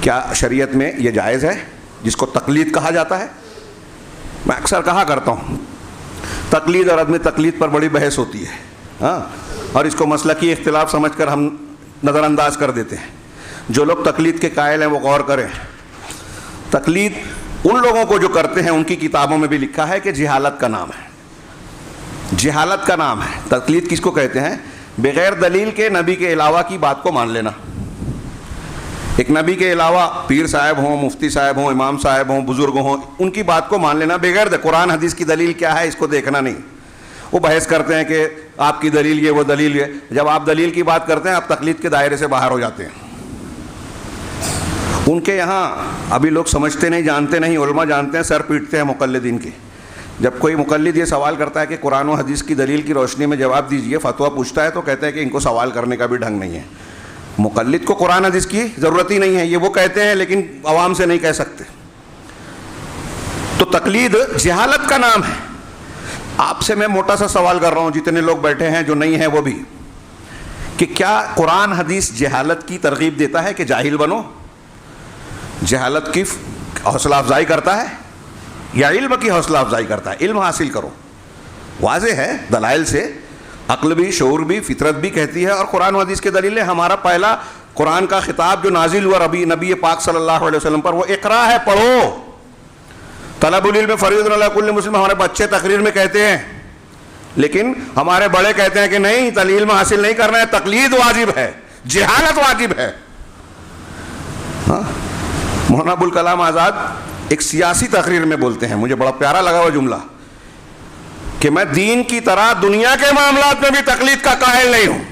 کیا شریعت میں یہ جائز ہے جس کو تقلید کہا جاتا ہے؟ میں اکثر کہا کرتا ہوں تقلید اور عدم تقلید پر بڑی بحث ہوتی ہے، ہاں، اور اس کو مسلکی اختلاف سمجھ کر ہم نظر انداز کر دیتے ہیں۔ جو لوگ تقلید کے قائل ہیں وہ غور کریں، تقلید ان لوگوں کو جو کرتے ہیں ان کی کتابوں میں بھی لکھا ہے کہ جہالت کا نام ہے، جہالت کا نام ہے۔ تقلید کس کو کہتے ہیں؟ بغیر دلیل کے نبی کے علاوہ کی بات کو مان لینا۔ ایک نبی کے علاوہ پیر صاحب ہوں، مفتی صاحب ہوں، امام صاحب ہوں، بزرگ ہوں، ان کی بات کو مان لینا بغیر قرآن حدیث کی دلیل کیا ہے اس کو دیکھنا نہیں۔ وہ بحث کرتے ہیں کہ آپ کی دلیل یہ، وہ دلیل یہ۔ جب آپ دلیل کی بات کرتے ہیں آپ تقلید کے دائرے سے باہر ہو جاتے ہیں۔ ان کے یہاں ابھی لوگ سمجھتے نہیں، جانتے نہیں، علماء جانتے ہیں، سر پیٹتے ہیں مقلدین کے۔ جب کوئی مقلد یہ سوال کرتا ہے کہ قرآن و حدیث کی دلیل کی روشنی میں جواب دیجئے، فتویٰ پوچھتا ہے، تو کہتے ہیں کہ ان کو سوال کرنے کا بھی ڈھنگ نہیں ہے۔ مقلد کو قرآن حدیث کی ضرورت ہی نہیں ہے، یہ وہ کہتے ہیں لیکن عوام سے نہیں کہہ سکتے۔ تو تقلید جہالت کا نام ہے۔ آپ سے میں موٹا سا سوال کر رہا ہوں، جتنے لوگ بیٹھے ہیں جو نہیں ہیں وہ بھی، کہ کیا قرآن حدیث جہالت کی ترغیب دیتا ہے کہ جاہل بنو؟ جہالت کی حوصلہ افزائی کرتا ہے یا علم کی حوصلہ افزائی کرتا ہے؟ علم حاصل کرو، واضح ہے دلائل سے، عقل بھی، شعور بھی، فطرت بھی کہتی ہے، اور قرآن و حدیث کے دلیل ہے۔ ہمارا پہلا قرآن کا خطاب جو نازل ہوا نبی پاک صلی اللہ علیہ وسلم پر، وہ اقرا ہے، پڑھو۔ طلب العلم فریضۃ علی کل مسلم، ہمارے بچے تقریر میں کہتے ہیں، لیکن ہمارے بڑے کہتے ہیں کہ نہیں، علم حاصل نہیں کرنا ہے، تقلید واجب ہے، جہالت واجب ہے۔ ہاں، مولانا ابوالکلام آزاد ایک سیاسی تقریر میں بولتے ہیں، مجھے بڑا پیارا لگا وہ جملہ، کہ میں دین کی طرح دنیا کے معاملات میں بھی تقلید کا قائل نہیں ہوں۔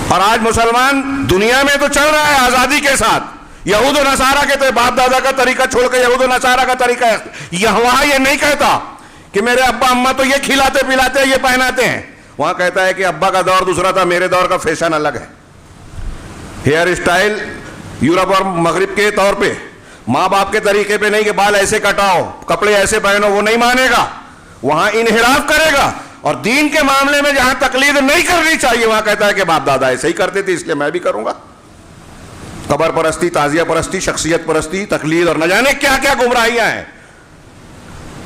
اور آج مسلمان دنیا میں تو چل رہا ہے آزادی کے ساتھ، یہود و نصارہ کے تو باپ دادا کا طریقہ چھوڑ کے یہود و نصارہ کا طریقہ ہے۔ وہاں یہ نہیں کہتا کہ میرے ابا اماں تو یہ کھلاتے پلاتے ہیں، یہ پہناتے ہیں۔ وہاں کہتا ہے کہ ابا کا دور دوسرا تھا، میرے دور کا فیشن الگ ہے۔ ہیئر اسٹائل یورپ اور مغرب کے طور پہ، ماں باپ کے طریقے پہ نہیں کہ بال ایسے کٹاؤ، کپڑے ایسے پہنو، وہ نہیں مانے گا، وہاں انحراف کرے گا۔ اور دین کے معاملے میں جہاں تقلید نہیں کرنی چاہیے وہاں کہتا ہے کہ باپ دادا ایسے ہی کرتے تھے اس لیے میں بھی کروں گا۔ قبر پرستی، تعزیہ پرستی، شخصیت پرستی، تقلید اور نہ جانے کیا کیا گمراہیاں ہیں۔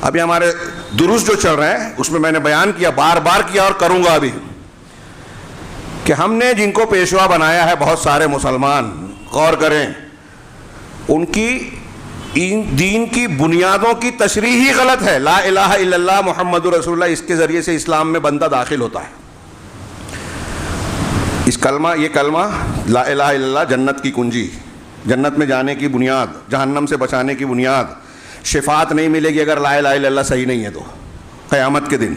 ابھی ہمارے دروس جو چل رہے ہیں اس میں میں نے بیان کیا، بار بار کیا اور کروں گا ابھی، کہ ہم نے جن کو پیشوا بنایا ہے بہت سارے مسلمان، غور کریں، ان کی دین کی بنیادوں کی تشریح ہی غلط ہے۔ لا الہ الا اللہ محمد رسول اللہ، اس کے ذریعے سے اسلام میں بندہ داخل ہوتا ہے۔ اس کلمہ، یہ کلمہ لا الہ الا اللہ جنت کی کنجی، جنت میں جانے کی بنیاد، جہنم سے بچانے کی بنیاد۔ شفاعت نہیں ملے گی اگر لا الہ الا اللہ صحیح نہیں ہے تو قیامت کے دن۔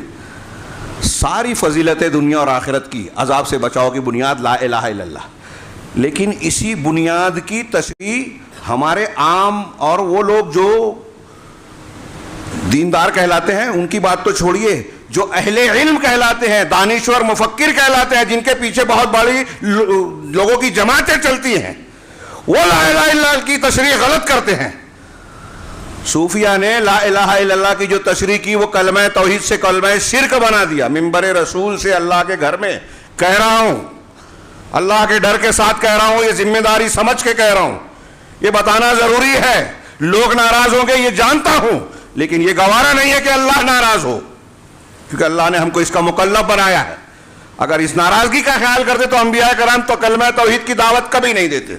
ساری فضیلتیں دنیا اور آخرت کی، عذاب سے بچاؤ کی بنیاد لا الہ الا اللہ۔ لیکن اسی بنیاد کی تشریح ہمارے عام اور وہ لوگ جو دیندار کہلاتے ہیں ان کی بات تو چھوڑیے، جو اہل علم کہلاتے ہیں، دانشور مفکر کہلاتے ہیں، جن کے پیچھے بہت بڑی لوگوں کی جماعتیں چلتی ہیں، وہ لا الہ الا اللہ کی تشریح غلط کرتے ہیں۔ صوفیہ نے لا الہ الا اللہ کی جو تشریح کی وہ کلمہ توحید سے کلمہ شرک بنا دیا۔ منبر رسول سے اللہ کے گھر میں کہہ رہا ہوں، اللہ کے ڈر کے ساتھ کہہ رہا ہوں، یہ ذمہ داری سمجھ کے کہہ رہا ہوں، یہ بتانا ضروری ہے۔ لوگ ناراض ہوں گے یہ جانتا ہوں، لیکن یہ گوارا نہیں ہے کہ اللہ ناراض ہو، کیونکہ اللہ نے ہم کو اس کا مکلف بنایا ہے۔ اگر اس ناراضگی کا خیال کرتے تو انبیاء کرام تو کلمہ توحید کی دعوت کبھی نہیں دیتے۔